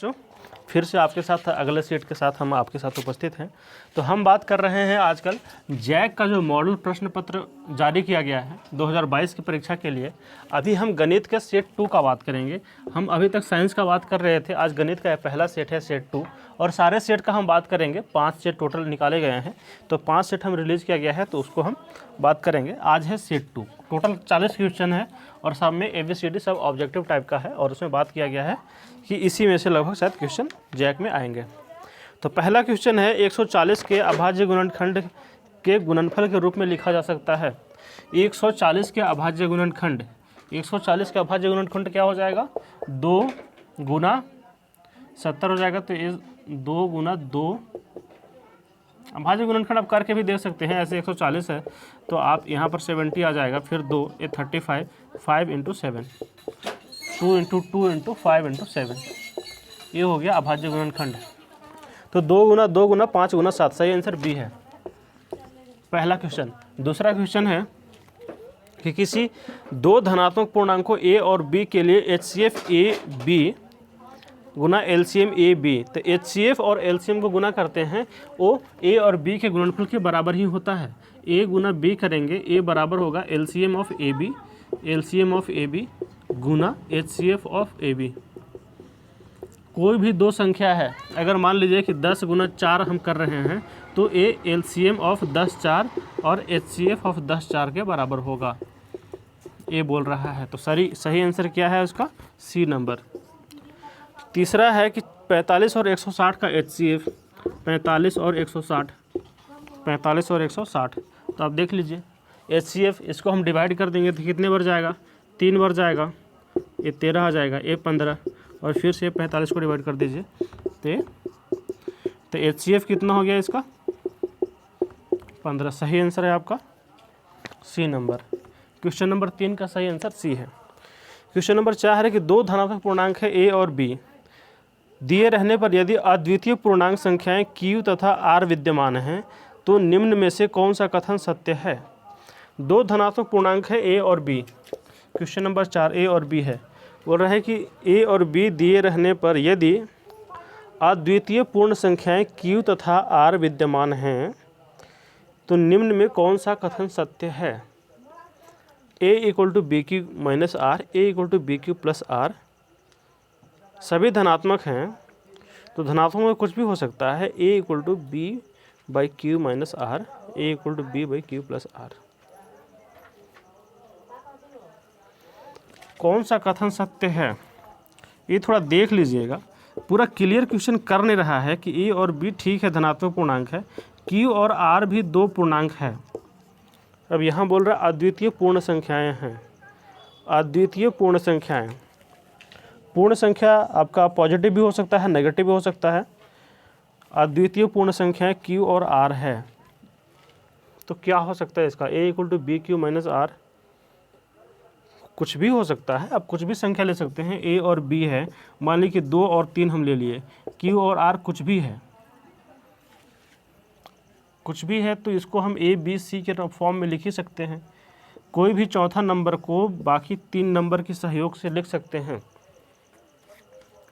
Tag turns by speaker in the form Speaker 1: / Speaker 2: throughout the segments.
Speaker 1: जो फिर से आपके साथ अगले सेट के साथ हम आपके साथ उपस्थित हैं। तो हम बात कर रहे हैं आजकल जैक का जो मॉडल प्रश्न पत्र जारी किया गया है 2022 की परीक्षा के लिए। अभी हम गणित के सेट 2 का बात करेंगे। हम अभी तक साइंस का बात कर रहे थे, आज गणित का पहला सेट है सेट 2 और सारे सेट का हम बात करेंगे। 5 सेट टोटल निकाले गए हैं, तो 5 सेट हम रिलीज़ किया गया है, तो उसको हम बात करेंगे। आज है सेट 2, टोटल 40 क्वेश्चन है और सब में ABCD सब ऑब्जेक्टिव टाइप का है और उसमें बात किया गया है कि इसी में से लगभग शायद क्वेश्चन जैक में आएंगे। तो पहला क्वेश्चन है 140 के अभाज्य गुणनखंड के गुणनफल के रूप में लिखा जा सकता है। 140 के अभाज्य गुणनखंड, 140 के अभाज्य गुणनखंड क्या हो जाएगा? 2 गुना 70 हो जाएगा। तो ये 2 गुना 2 अभाज्य गुणनखंड आप करके भी देख सकते हैं। ऐसे 140 है तो आप यहाँ पर 70 आ जाएगा, फिर 2 ये 35, 5 इंटू 7, 2 इंटू 2 इंटू 5 इंटू 7, ये हो गया अभाज्य गुणनखंड। तो 2 गुना 5 गुना 7, सही आंसर बी है पहला क्वेश्चन। दूसरा क्वेश्चन है कि किसी दो धनात्मक पूर्णांकों a और b के लिए HCF AB गुना LCM AB, तो HCF और LCM को गुना करते हैं, वो a और b के गुणनफल के बराबर ही होता है। a गुना b करेंगे, a बराबर होगा LCM of AB, LCM of AB Guna HCF of AB। कोई भी दो संख्या है, अगर मान लीजिए कि 10 गुना 4 हम कर रहे हैं, तो a LCM ऑफ 10 4 और HCF ऑफ 10 4 के बराबर होगा, ये बोल रहा है। तो सही आंसर क्या है उसका? C number. तीसरा है कि 45 और 160 का HCF, 45 और 160, 45 और 160, तो आप देख लीजिए HCF, इसको हम डिवाइड कर देंगे तो कितने बार जाएगा? 3 बार जाएगा, ये 13 आ जाएगा, ये 15 और फिर से 45 को डिवाइड कर दीजिए तो HCF कितना हो गया इसका? 15। सही आंसर है आपका सी नंबर। क्वेश्चन नंबर 3 का सही आंसर सी है। क्वेश्चन नंबर 4 है कि दो धनात्मक पूर्णांक है a और b दिए रहने पर यदि अद्वितीय पूर्णांक संख्याएं q तथा r विद्यमान हैं तो निम्न में से कौन सा कथन सत्य है? दो धनात्मक पूर्णांक है a और b। क्वेश्चन नंबर 4 a और b है, बोल रहे हैं कि a और b दिए रहने पर यदि अद्वितीय पूर्ण संख्याएं q तथा r विद्यमान हैं तो निम्न में कौन सा कथन सत्य है? a equal to b q minus r, a equal to b q plus r, सभी धनात्मक हैं तो धनात्मक में कुछ भी हो सकता है। a equal to b by q minus r, a equal to b by q plus r. कौन सा कथन सत्य है ये थोड़ा देख लीजिएगा। पूरा क्लियर क्वेश्चन कर नहीं रहा है कि a और b ठीक है धनात्मक पूर्णांक है, q और r भी दो पूर्णांक है। अब यहाँ बोल रहा है अद्वितीय पूर्ण संख्याएं हैं। अद्वितीय पूर्ण संख्याएं, पूर्ण संख्या आपका पॉजिटिव भी हो सकता है, नेगेटिव भी हो सकता है। अद्वितीय पूर्ण संख्याएं q और r है, तो क्या हो सकता है इसका? a equal to b q minus r, कुछ भी हो सकता है। आप कुछ भी संख्या ले सकते हैं। a और b है, मान ली कि 2 और 3 हम ले लिए, q और r कुछ भी है, कुछ भी है, तो इसको हम a b c के फॉर्म में लिख ही सकते हैं। कोई भी चौथा नंबर को बाकी 3 नंबर के सहयोग से लिख सकते हैं,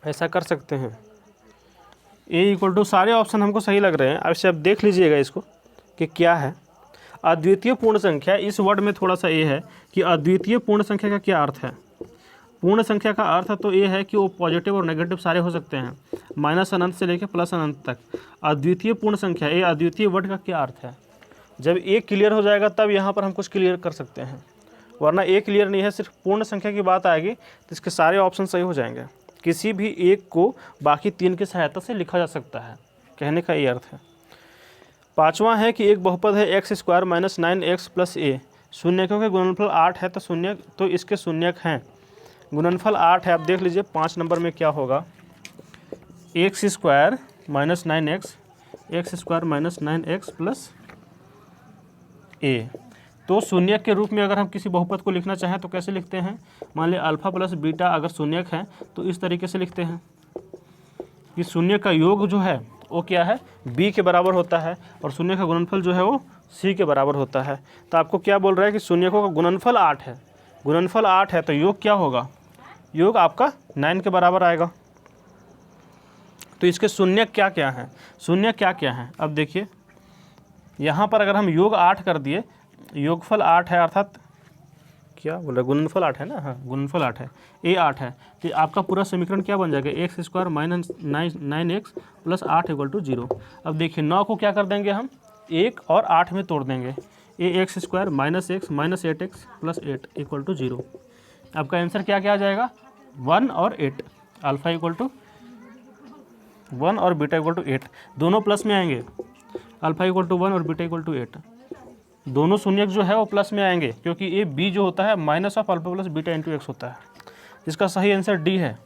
Speaker 1: ऐसा कर सकते हैं। a इक्वल टू, सारे ऑप्शन हमको सही लग रहे हैं। अब से आप देख लीजिएगा इसको कि क्या है अद्वितीय पूर्ण संख्या। इस वर्ड में थोड़ा सा ये है कि अद्वितीय पूर्ण संख्या का क्या अर्थ है। पूर्ण संख्या का अर्थ तो ये है कि वो पॉजिटिव और नेगेटिव सारे हो सकते हैं, माइनस अनंत से लेकर प्लस अनंत तक। अद्वितीय पूर्ण संख्या, ये अद्वितीय वर्ड का क्या अर्थ है? जब ए क्लियर हो जाएगा तब यहाँ पर हम कुछ क्लियर कर सकते हैं, वरना ए क्लियर नहीं है, सिर्फ पूर्ण संख्या की बात आएगी तो इसके सारे ऑप्शन सही हो जाएंगे। किसी भी एक को बाकी 3 की सहायता से लिखा जा सकता है, कहने का ये अर्थ है। पाँचवा है कि एक बहुपद है x square minus 9x plus a, शून्यकों के गुणनफल 8 है, तो इसके शून्यक हैं। गुणनफल 8 है, आप देख लीजिए 5 नंबर में क्या होगा? X square minus 9x, x square minus 9x plus a. तो शून्यक के रूप में अगर हम किसी बहुपद को लिखना चाहें तो कैसे लिखते हैं? मान लिया अल्फ़ा प्लस बीटा अगर शून्यक है तो इस तरीके से लिखते हैं कि शून्य का योग जो है वो क्या है? b के बराबर होता है और शून्य का गुणनफल जो है वो c के बराबर होता है। तो आपको क्या बोल रहा है कि शून्यकों का गुणनफल 8 है, गुणनफल 8 है तो योग क्या होगा? योग आपका 9 के बराबर आएगा। तो इसके शून्य क्या क्या हैं, शून्य क्या क्या हैं। अब देखिए यहाँ पर अगर हम योग 8 कर दिए, योगफल 8 है अर्थात क्या बोला, गुणनफल 8 है ना, हाँ गुणनफल 8 है, ए 8 है, तो आपका पूरा समीकरण क्या बन जाएगा, x square minus 9x plus 8 equal to 0। अब देखिए 9 को क्या कर देंगे हम 1 और 8 में तोड़ देंगे, a x square minus x minus 8x plus 8 equal to 0। आपका आंसर क्या क्या आ जाएगा 1 और 8, अल्फा इक्वल टू 1 और बीटा इक्वल टू 8, दोनों प्लस में आएंगे, अल्फा इक्वल टू 1 और बीटा इक्वल टू 8, दोनों शून्यक जो है वो प्लस में आएंगे, क्योंकि ये बी जो होता है minus of alpha plus beta into x होता है, जिसका सही आंसर डी है।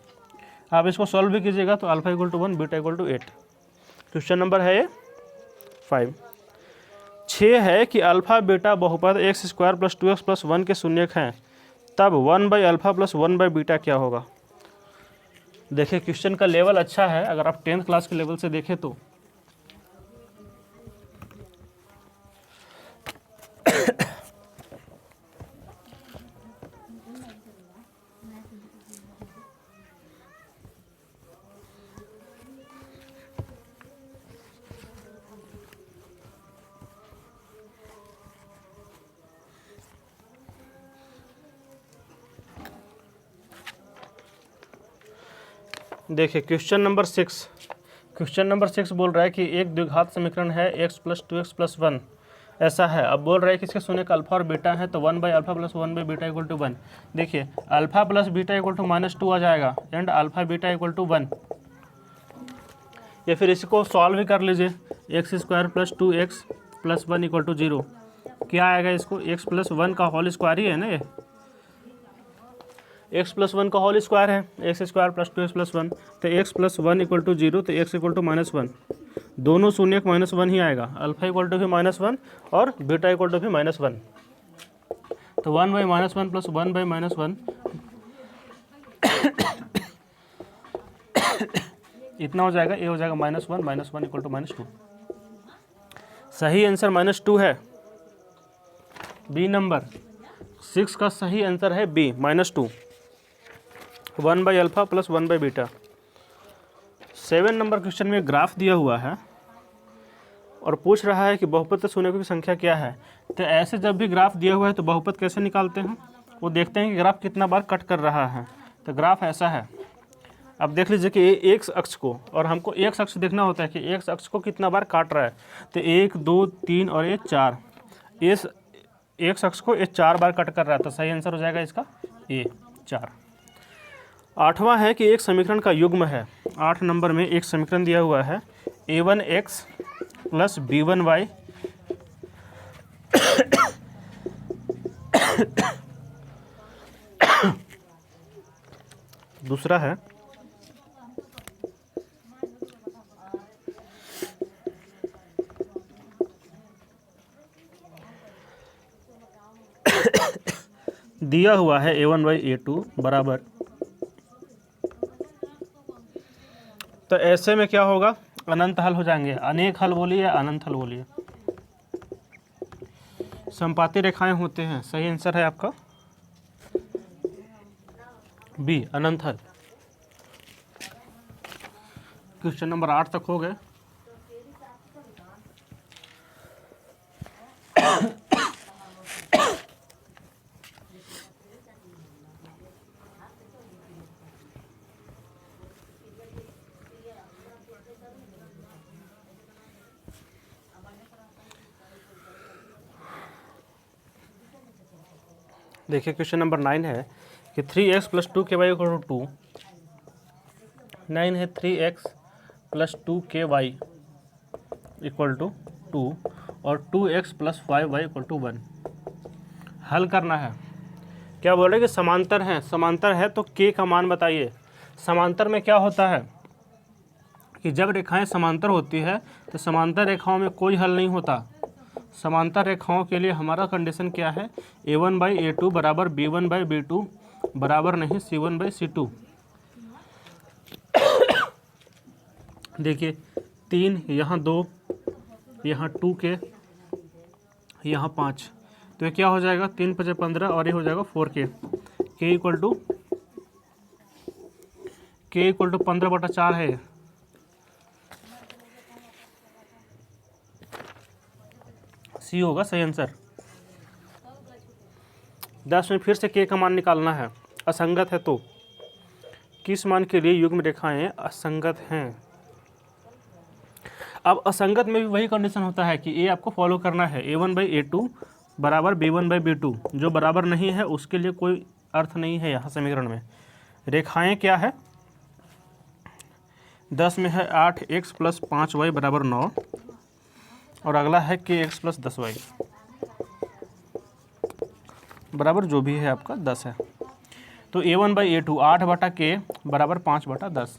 Speaker 1: आप इसको सॉल्व भी कीजिएगा तो alpha equal to 1 beta equal to 8। Question number है ये 5। 6 है कि अल्फा बीटा बहुपद x square plus 2x plus 1 के शून्यक हैं, तब 1 by alpha plus 1 by beta क्या होगा। देखिए क्वेश्चन का लेवल अच्छा है, अगर आप 10th क्लास के लेवल से देखें तो देखिए क्वेश्चन नंबर 6 बोल रहा है कि एक द्विघात समीकरण है x प्लस 2x प्लस 1 ऐसा है। अब बोल रहा है कि इसके शून्य का अल्फा और बीटा है, तो 1 by alpha plus 1 by beta equal to 1। देखिए alpha plus beta equal to -2 आ जाएगा and alpha beta equal to 1, या फिर इसको सॉल्व भी कर लीजिए, x square plus 2x plus 1 equal to 0। क्या आएगा इसको, x प्लस 1 का होल स्क्वायर ही है ना, ये x प्लस 1 का होल स्क्वायर है, x square plus 2x plus 1, तो x प्लस 1 इक्वल टू 0, तो x इक्वल टू -1, दोनों शून्य -1 ही आएगा, अल्फा इक्वल टू भी -1 और बीटा इक्वल टू भी -1, तो 1 बाई -1 प्लस 1 बाई -1 इतना हो जाएगा, ये हो जाएगा -1 इक्वल टू -2। सही आंसर -2 है, बी नंबर 6 का सही आंसर है b -2, 1 by alpha plus 1 by beta. 7 number question में ग्राफ दिया हुआ है और पूछ रहा है कि बहुपद शून्यकों की संख्या क्या है। तो ऐसे जब भी ग्राफ दिया हुआ है तो बहुपद कैसे निकालते हैं, वो देखते हैं कि ग्राफ कितना बार कट कर रहा है। तो ग्राफ ऐसा है, अब देख लीजिए कि एक्स अक्ष को, और हमको एक्स अक्ष देखना होता है कि एक्स अक्ष को कितना बार काट रहा है, तो 1 2 3 और ये 4, इस एक्स अक्ष को ये 4 बार कट कर रहा है, तो सही आंसर हो जाएगा इसका ए 4। 8वां है कि एक समीकरण का युग्म है। 8 नंबर में एक समीकरण दिया हुआ है a1x प्लस b1y दूसरा है दिया हुआ है a1/a2 बराबर, तो ऐसे में क्या होगा, अनंत हल हो जाएंगे, अनेक हल बोलिए या अनंत हल बोलिए, समपाती रेखाएं होते हैं। सही आंसर है आपका बी अनंत हल। क्वेश्चन नंबर 8 तक हो गए। देखिए क्वेश्चन नंबर 9 है कि 3x plus 2ky equal to 2, 9 है 3x plus 2ky equal to 2 और 2x plus 5y equal to 1। हल करना है। क्या बोल रहे हैं कि समांतर हैं, समांतर है तो k का मान बताइए। समांतर में क्या होता है कि जब रेखाएं समांतर होती है तो समांतर रेखाओं में कोई हल नहीं होता। समांतर रेखाओं के लिए हमारा कंडीशन क्या है, a1/a2 बराबर b1/b2 बराबर नहीं c1/c2। देखिए 3 यहाँ 2 यहाँ 2k यहाँ 5, तो ये क्या हो जाएगा 3 × 5 = 15 और ये हो जाएगा 4k। k इक्वल टू 15/4 है, सी होगा सही आंसर। 10 में फिर से के का मान निकालना है। असंगत है तो किस मान के लिए युग्म रेखाएं असंगत हैं। अब असंगत में भी वही कंडीशन होता है कि ए आपको फॉलो करना है, a1/a2 बराबर b1/b2। जो बराबर नहीं है उसके लिए कोई अर्थ नहीं है यहाँ समीकरण में। रेखाएं क्या है, 10 में है 8x + 5y बराबर 9 और अगला है kx + 10y बराबर जो भी है आपका 10 है। तो a1/a2 8/k बराबर 5/10,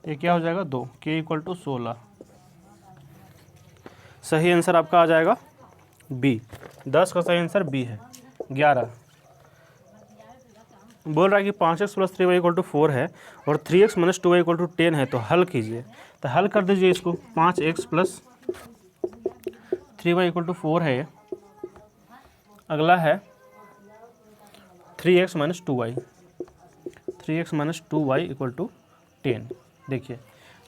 Speaker 1: ये क्या हो जाएगा 2, k = 16। सही आंसर आपका आ जाएगा बी। 10 का सही आंसर बी है। 11 बोल रहा है कि 5x + 3y = 4 है और 3x - 2y = 10 है, तो हल कीजिए। तो हल कर दीजिए इसको। 5x + 3y = 4 है, अगला है 3x - 2y, 3x - 2y = 10। देखिए,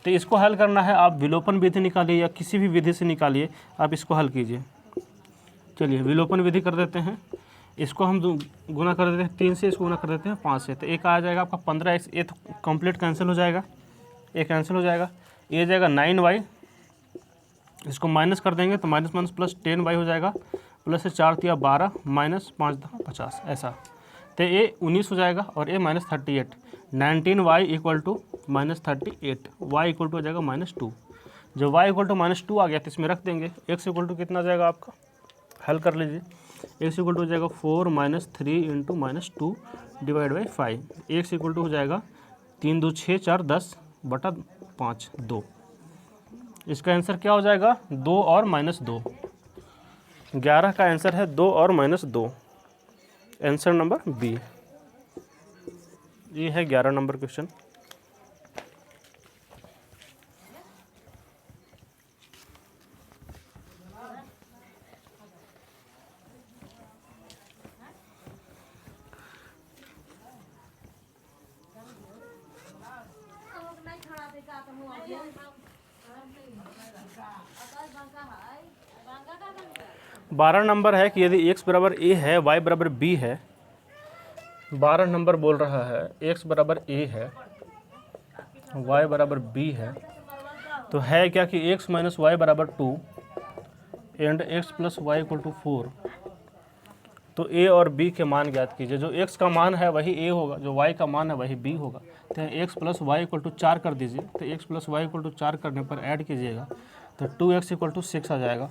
Speaker 1: तो इसको हल करना है, आप विलोपन विधि निकालिए या किसी भी विधि से निकालिए, आप इसको हल कीजिए। चलिए विलोपन विधि कर देते हैं। इसको हम गुना कर देते हैं 3 से, इसको गुना कर देते हैं 5 से, तो एक आ जाएगा आपका 15x। ये तो कंप्लीट कैंसिल हो जाएगा, ये कैंसिल हो जाएगा। ये जाएगा 9y, इसको माइनस कर देंगे तो माइनस माइनस प्लस 10y हो जाएगा, प्लस से 4 × 12 -5 × 50 ऐसा, तो ये 19 हो जाएगा और ये -38। 19y = -38, y = हो जाएगा -2। जब y = -2 आ गया तो इसमें रख देंगे। x = कितना जाएगा आपका, हल कर लीजिए। x = हो जाएगा 4 - 3 × -2 / 5। x = हो जाएगा 3 2 6 4 10/5 2। इसका आंसर क्या हो जाएगा 2 और -2। 11 का आंसर है 2 और -2, आंसर नंबर बी। ये है 11 नंबर क्वेश्चन। बारह नंबर है कि यदि x बराबर a है, y बराबर b है। 12 नंबर बोल रहा है x बराबर a है, y बराबर b है, तो है क्या कि x - y बराबर 2 एंड x + y = 4। तो a और b के मान ज्ञात कीजिए। जो x का मान है वही a होगा, जो y का मान है वही b होगा। तो x + y = 4 कर दीजिए। तो x + y = 4 करने पर ऐड कीजिएगा तो 2x = 6 आ जाएगा।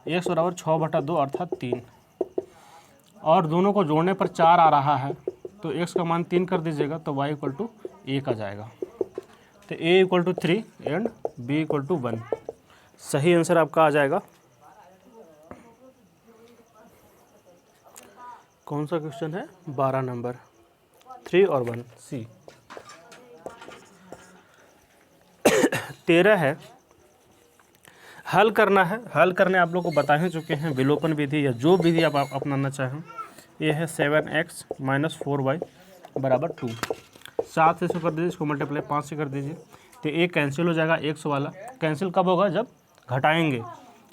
Speaker 1: x बराबर 6/2 अर्थात 3, और दोनों को जोड़ने पर 4 आ रहा है, तो x का मान 3 कर दीजिएगा तो y = 1 आ जाएगा। तो a = 3 एंड b = 1, सही आंसर आपका आ जाएगा। कौन सा क्वेश्चन है, 12 नंबर, 3 और 1 सी। 13 है, हल करना है। हल करने आप लोग को बता ही चुके हैं, विलोपन विधि या जो विधि आप अपनाना चाहें। ये है 7x - 4y बराबर 2। 7 से इसको कर दीजिए, इसको मल्टीप्लाई 5 से कर दीजिए, तो ये कैंसिल हो जाएगा। 100 वाला कैंसिल कब होगा, जब घटाएंगे।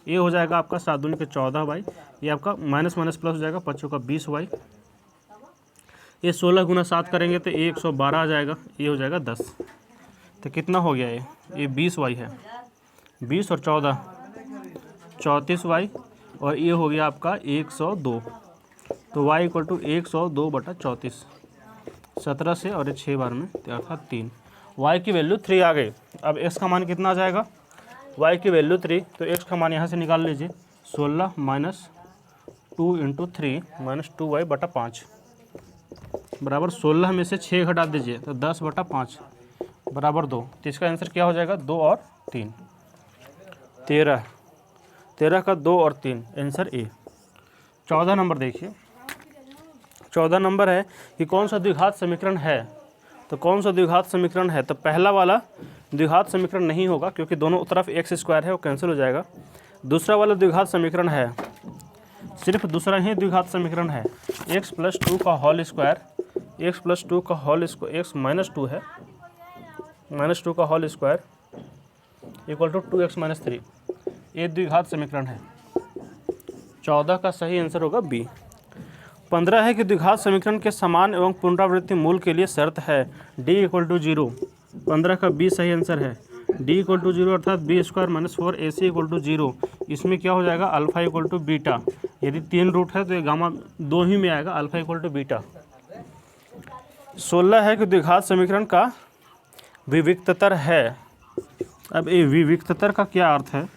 Speaker 1: ये हो जाएगा आपका 7 दूनी के 14y, ये आपका माइनस माइनस प्लस हो जाएगा, 5 का 20y। ये 16 गुना 7 करेंगे तो 112 आ जाएगा, ये हो जाएगा 10। तो कितना हो गया ये 20y है, 20 और 14 34y, और ये हो गया आपका 102। तो y = 102/34, 17 से और 6 बार में अर्थात 3। y की वैल्यू 3 आ गई। अब x का मान कितना आ जाएगा, y की वैल्यू 3, तो x का मान यहाँ से निकाल लीजिए। 16 - 2 × 3 - 2y/5 बराबर 16 में से 6 घटा दीजिए तो 10/5 बराबर 2। तो इसका आंसर क्या हो जाएगा, 2 और 3। 13 का 2 और 3, आंसर ए। 14 नंबर देखिए। 14 नंबर है कि कौन सा द्विघात समीकरण है। तो कौन सा द्विघात समीकरण है, तो पहला वाला द्विघात समीकरण नहीं होगा क्योंकि दोनों तरफ x² है, वो कैंसिल हो जाएगा। दूसरा वाला द्विघात समीकरण है, सिर्फ दूसरा ही द्विघात समीकरण है, x + 2 का होल स्क्वायर, x + 2 का होल स्क्वायर, x - 2 है, -2 का होल स्क्वायर = 2x - 3, ये द्विघात समीकरण है। 14 का सही आंसर होगा बी। 15 है कि द्विघात समीकरण के समान एवं पुनरावृत्ति मूल के लिए शर्त है d = 0। 15 का बी सही आंसर है। d = 0 अर्थात b² - 4ac = 0। इसमें क्या हो जाएगा, अल्फा = बीटा। यदि 3 रूट है तो ये गामा 2 ही में आएगा, अल्फा = बीटा। 16 है कि द्विघात समीकरण का विविक्ततर है। अब ये विविक्ततर का क्या अर्थ है,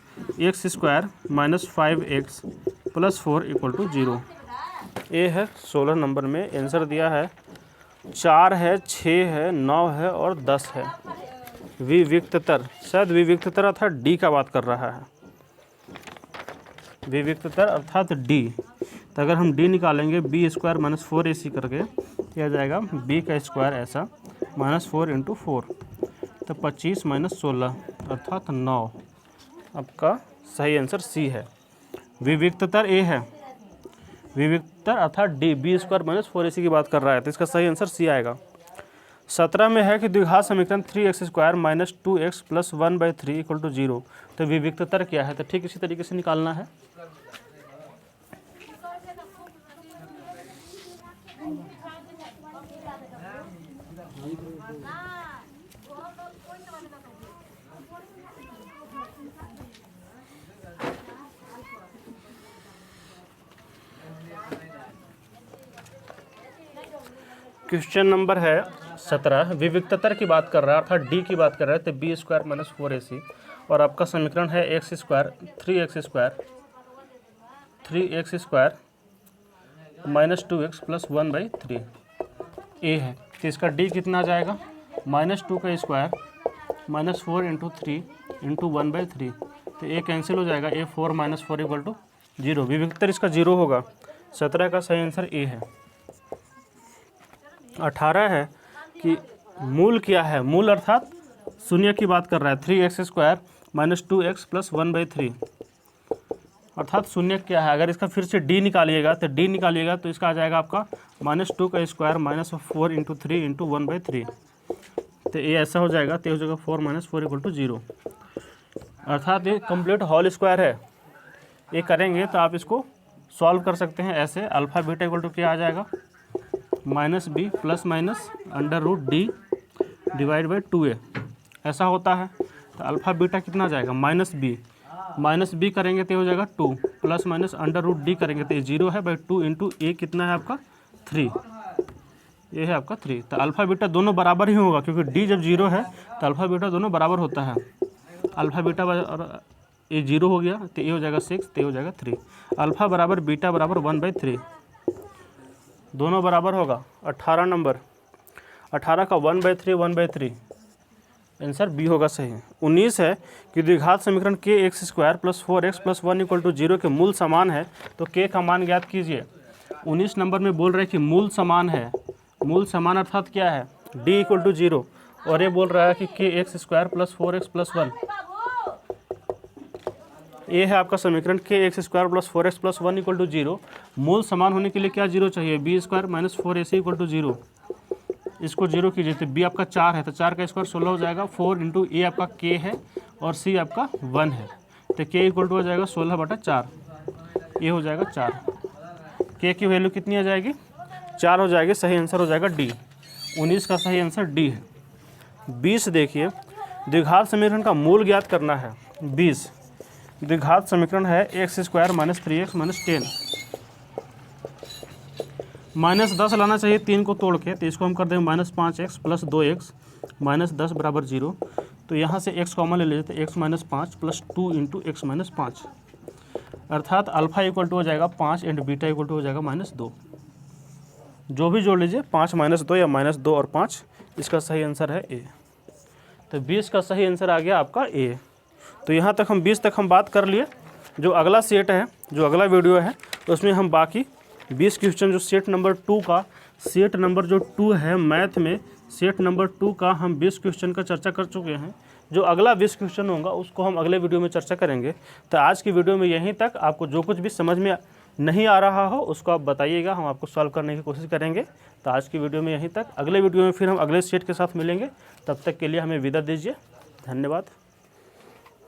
Speaker 1: x² - 5x + 4 = 0। ये है 16 नंबर में आंसर दिया है। 4 है, 6 है, 9 है और 10 है। विविक्ततर, शायद विविक्ततर अर्थात डी का बात कर रहा है। विविक्ततर अर्थात डी। तो अगर हम डी निकालेंगे b² - 4ac करके यह जाएगा b का स्क्वायर ऐसा -4 × 4, तो 25 - 16 अर्थात 9। आपका सही आंसर सी है। विविक्ततर ए है। विविक्ततर अर्थात डी, b² - 4ac की बात कर रहा है, तो इसका सही आंसर सी आएगा। 17 में है कि द्विघात समीकरण 3x² - 2x + 1/3 = 0। तो विविक्ततर क्या है, तो ठीक इसी तरीके से निकालना है। क्वेश्चन नंबर है 17, विविक्ततर की बात कर रहा है अर्थात डी की बात कर रहा है, तो b² - 4ac और आपका समीकरण है x² 3x² - 2x + 1/3 ए है। तो इसका डी कितना आ जाएगा, -2 का स्क्वायर -4 × 3 × 1/3। तो ए कैंसिल हो जाएगा, a 4 - 4 = 0। विविक्ततर इसका 0 होगा। 17 का सही आंसर ए है। 18 है कि मूल क्या है, मूल अर्थात शून्य की बात कर रहा है। 3x² - 2x + 1/3 अर्थात शून्य क्या है। अगर इसका फिर से d निकालिएगा तो इसका आ जाएगा आपका -2 का स्क्वायर -4 × 3 × 1/3। तो ये ऐसा हो जाएगा, तो हो जाएगा 4 - 4 = 0 अर्थात ये कंप्लीट होल स्क्वायर है। ये करेंगे तो आप इसको सॉल्व कर सकते हैं ऐसे। अल्फा बीटा = क्या आ जाएगा, -b ± √d / 2a ऐसा होता है। तो अल्फ़ा बीटा कितना जाएगा, -b करेंगे तो हो जाएगा 2 ± √d करेंगे तो ये 0 है, 2 × a कितना है आपका 3, ये है आपका 3। तो अल्फ़ा बीटा दोनों बराबर ही होगा, क्योंकि d जब 0 है तो अल्फ़ा बीटा दोनों बराबर होता है। अल्फ़ा बीटा और ये 0 हो गया तो ये हो जाएगा 6, तो ये हो जाएगा 3। अल्फ़ा बराबर बीटा बराबर 1/3 दोनों बराबर होगा। 18 नंबर, 18 का 1/3 आंसर बी होगा सही। 19 है कि द्विघात समीकरण kx² + 4x + 1 = 0 के मूल समान है, तो k का मान ज्ञात कीजिए। 19 नंबर में बोल रहे हैं कि मूल समान है। मूल समान अर्थात क्या है, d = 0 और ये बोल रहा है कि kx² + 4x + 1। ये है आपका समीकरण kx² + 4x + 1 = 0। मूल समान होने के लिए क्या 0 चाहिए, b² - 4ac = 0। इसको 0 कीजिए तो b आपका 4 है, तो 4 का स्क्वायर 16 हो जाएगा। 4 × a आपका k है और c आपका 1 है, तो k = हो जाएगा 16/4। ये हो जाएगा 4। k की वैल्यू कितनी आ जाएगी, 4 हो जाएगी। सही आंसर हो जाएगा डी। 19 का सही आंसर डी है। 20 देखिए, द्विघात समीकरण का मूल ज्ञात करना है। 20 द्विघात समीकरण है x² - 3x - 10 -10 लाना चाहिए 3 को तोड़ के, तो इसको हम कर देंगे -5x + 2x -10 = 0। तो यहाँ से x कॉमन ले लीजिए, तो x - 5 + 2 × x - 5 अर्थात अल्फ़ा = हो जाएगा 5 एंड बीटा = हो जाएगा -2। जो भी जोड़ लीजिए, 5 - 2 या -2 और 5, इसका सही आंसर है ए। तो 20 का सही आंसर आ गया आपका ए। तो यहाँ तक हम 20 तक हम बात कर लिए। जो अगला सेट है, जो अगला वीडियो है, उसमें हम बाकी 20 क्वेश्चन जो सेट नंबर 2 का, सेट नंबर जो 2 है मैथ में, सेट नंबर 2 का हम 20 क्वेश्चन का चर्चा कर चुके हैं। जो अगला 20 क्वेश्चन होगा उसको हम अगले वीडियो में चर्चा करेंगे। तो आज की वीडियो में यहीं तक। आपको जो कुछ भी समझ में नहीं आ रहा हो उसको आप बताइएगा, हम आपको सॉल्व करने की कोशिश करेंगे। तो आज की वीडियो में यहीं तक। अगले वीडियो में फिर हम अगले सेट के साथ मिलेंगे। तब तक के लिए हमें विदा दीजिए। धन्यवाद।